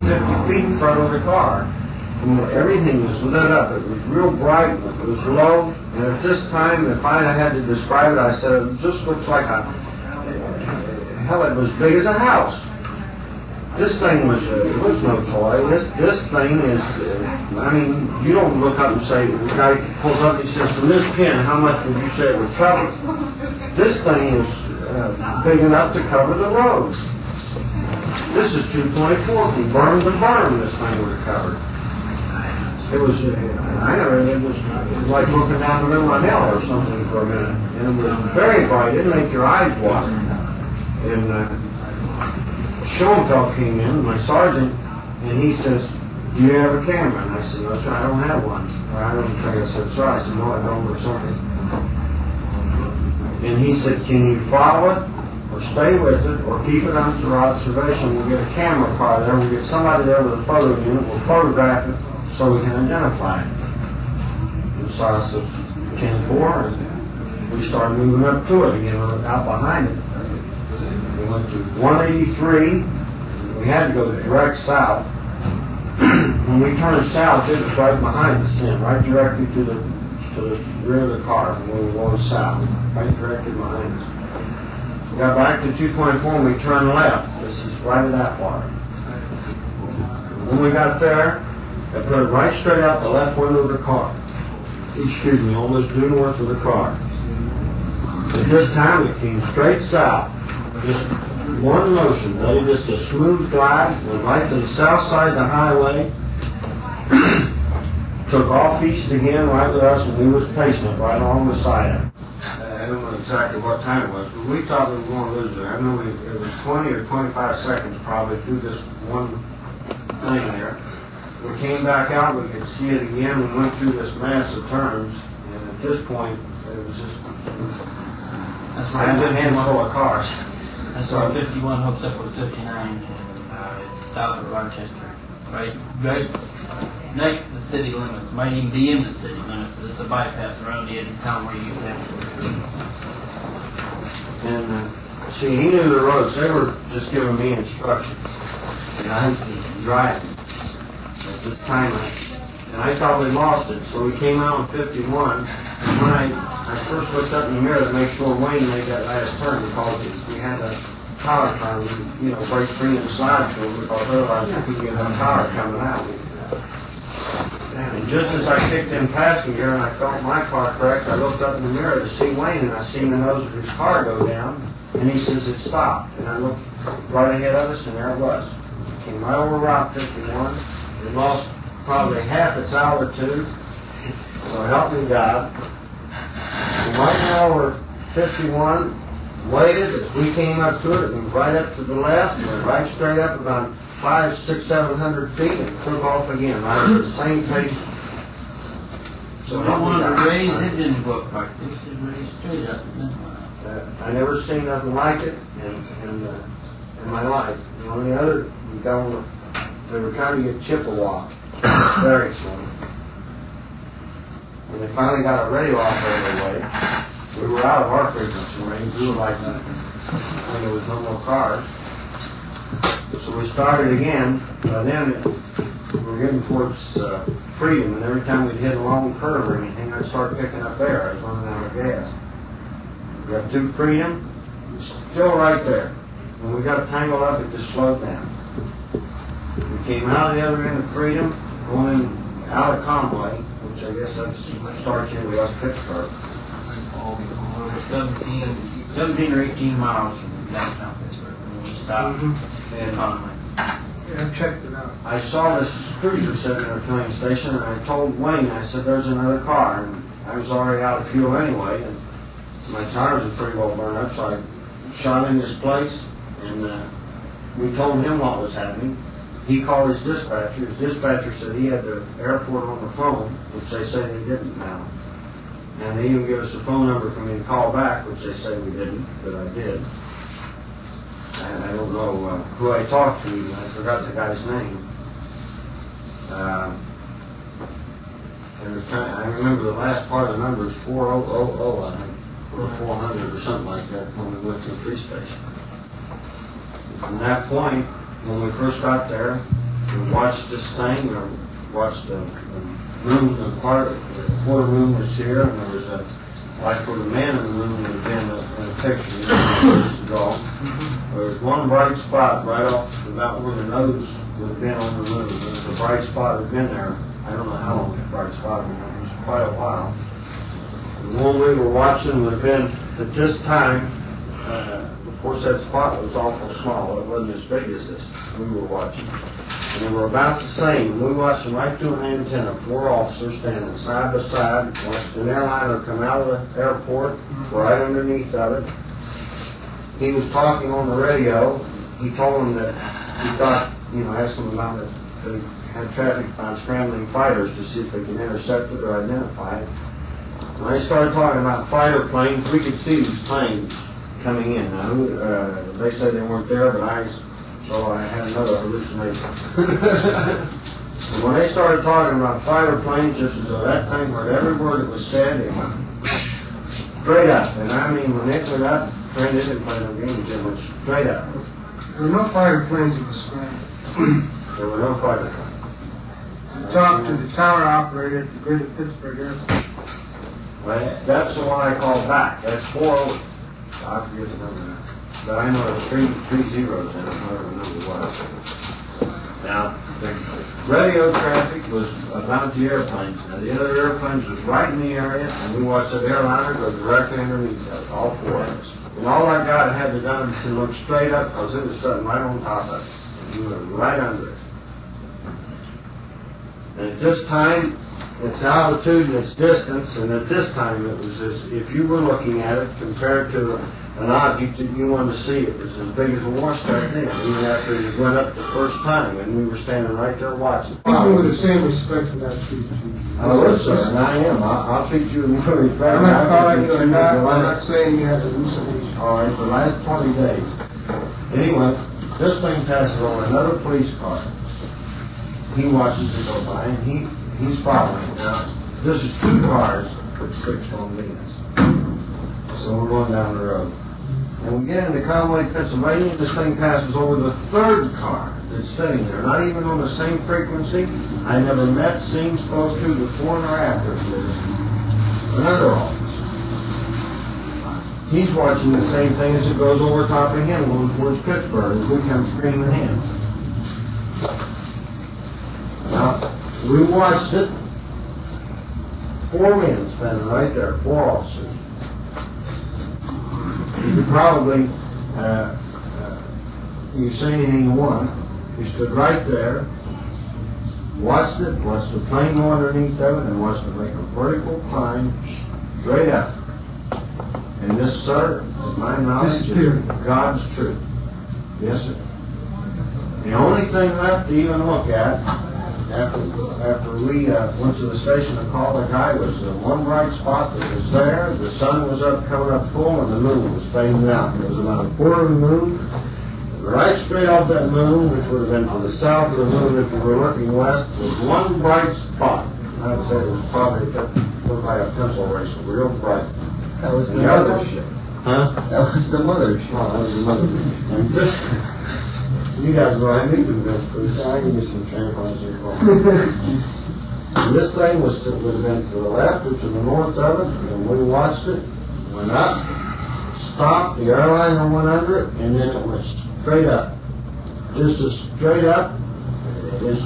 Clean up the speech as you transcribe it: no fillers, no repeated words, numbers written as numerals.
50 feet in front of the car. And everything was lit up. It was real bright. It was low. And at this time, if I had to describe it, I said it just looks like a, hell, it was big as a house. This thing was, it was no toy. This thing is, I mean, you don't look up and say, the guy pulls up and he says, from this pin, how much would you say it would cover? This thing is big enough to cover the road. This is 2.4 from berm to berm, this thing would have covered. It was, I never, it was like looking down the middle of hell or something for a minute. And it was very bright. It made your eyes water. And Schoenfeld came in, my sergeant, and he says, do you have a camera? And I said, no, sir, I don't have one. Or I don't think I said, sir. I said, no, I don't, or something. And he said, can you follow it, or stay with it, or keep it under observation? We'll get a camera car there, we'll get somebody there with a photo unit, we'll photograph it so we can identify it. And so I said, 10-4, and we started moving up to it again, out behind it. We went to 183. We had to go direct south. When we turned south, it was right behind the sin, right directly to the rear of the car when we were going south, right directly behind us. We got back to 2.4 and we turned left. This is right at that part. When we got there, I put it right straight out the left window of the car. Excuse me, almost due north of the car. At this time, it came straight south. Just one motion, really, just a smooth glide, went right to the south side of the highway, took off east again right with us, and we was pacing it right along the side. I don't know exactly what time it was, but we thought we were going to lose it. I know it was 20 or 25 seconds probably through this one thing there. We came back out, we could see it again, we went through this mass of turns, and at this point, it was just, that's like a handful of cars. And so 51 hooks up with 59 and it's south of Rochester, right next to the city limits, might even be in the city limits. It's a bypass around the edge of town where you have to. And see, he knew the roads. They were just giving me instructions. And I was driving at this time, and I thought we lost it. So we came out on 51, and when I first looked up in the mirror to make sure Wayne made that last turn because we had a power turn, you know, break free and slide to him because otherwise we couldn't get that power coming out. And just as I kicked in passing gear and I felt my car correct, I looked up in the mirror to see Wayne and I seen the nose of his car go down and he says it stopped. And I looked right ahead of us and there it was. It came right over Route 51. It lost probably half its altitude. So help me God. And right now we're 51, waited, as we came up to it, it went right up to the left, went right straight up about 500, 600, 700 feet, and took off again, right at the same pace. So I wanted to raise, it didn't go up like this, it raised straight up. I never seen nothing like it in my life. The only other, they were trying to get Chippewa, very slow. When they finally got a radio operator away, we were out of our frequency range. We were like, when there was no more cars. So we started again. By then, we were getting towards freedom, and every time we'd hit a long curve or anything, I'd start picking up air. I was running out of gas. We got to freedom, still right there. When we got tangled up, it just slowed down. We came out of the other end of freedom, going out of Conway, which I guess that's starts here with West Pittsburgh. 17 or 18 miles from downtown Pittsburgh when we stopped in Conway. Yeah, I checked it out. I saw this cruiser sitting at a filling station, and I told Wayne, I said, there's another car. And I was already out of fuel anyway, and my tires were pretty well burned up, so I shot in his place, and we told him what was happening. He called his dispatcher. His dispatcher said he had the airport on the phone, which they say they didn't now. And they even gave us a phone number for me to call back, which they say we didn't, but I did. And I don't know who I talked to. I forgot the guy's name. I remember the last part of the number is 4000, I think, or 400 or something like that when we went to the police station. From that point, when we first got there, we watched this thing, or watched the room, the part, the floor room was here, and there was a, like where the man in the room would have been in a picture years ago. There was one bright spot right off about where the nose would have been on the room. There was a bright spot that had been there. I don't know how long that bright spot had been. It was quite a while. The one we were watching would have been, at this time, of course that spot was awful small. It wasn't as big as this we were watching. And they were about the same. We watched them right through an antenna, 4 officers standing side by side, watched an airliner come out of the airport, right underneath of it. He was talking on the radio. He told them that he thought, asked them about it. They had traffic on scrambling fighters to see if they could intercept it or identify it. When they started talking about fighter planes, we could see these planes coming in. Now, they said they weren't there, but so I had another hallucination. When they started talking about fighter planes, just as though that thing heard every word that was said, it went straight up. And I mean, when they went up, they didn't play no games, it went straight up. There were no fighter planes in the sky. There were no fighter planes. I talked to the tower operator at the Greater Pittsburgh Airport. Well, that's the one I called back. That's 4. I forget the number now. But I know there's three zeros in it. I don't remember what. Now, the radio traffic was about the airplanes. Now, the other airplanes was right in the area, and we watched that airliner go directly underneath us, all 4 of us. And all I got had to done to look straight up, because it was sitting right on top of it. And we were right under it. And at this time, its altitude and its distance, and at this time it was as if you were looking at it compared to an object that you wanted to see. It was as big as a washtub then, even after it went up the first time, and we were standing right there watching. Speaking with the same respect to that speech. Oh, yes, sir, and I am. I'll treat you in very fair. I'm not calling you a nut. I'm not saying you have hallucination. All right, the last 20 days. Anyway, this thing passes on another police car. He watches it go by, and he's following. Now, this is 2 cars that's fixed on Venus. So we're going down the road. And we get into Conway, Pennsylvania, this thing passes over the 3rd car that's sitting there, not even on the same frequency. I never met, seen, spoke to before nor after this. Another officer. He's watching the same thing as it goes over top of him going towards Pittsburgh as we come screaming in. Now, we watched it. 4 men standing right there, 4 officers. You could probably, you see anything you want. He stood right there, watched it, watched the plane go underneath of it, and watched it make a vertical climb straight up. And this, sir, to my knowledge, is God's truth. Yes, sir. The only thing left to even look at, after we went to the station to call the guy, was the one bright spot that was there. The sun was up, coming up full, and the moon was fading out. It was about a quarter of the moon. Right straight off that moon, which would have been to the south of the moon if you were looking west, was one bright spot. I would say it was probably looked like a pencil eraser, real bright. That was the mothership. Huh? That was the mothership. Oh, that was the mothership. And this, you guys know I need to go through, so I can get some tampons here for me. This thing would have been to the left or to the north of it, and we watched it, went up, stopped, the airliner went under it, and then it went straight up. Just as straight up as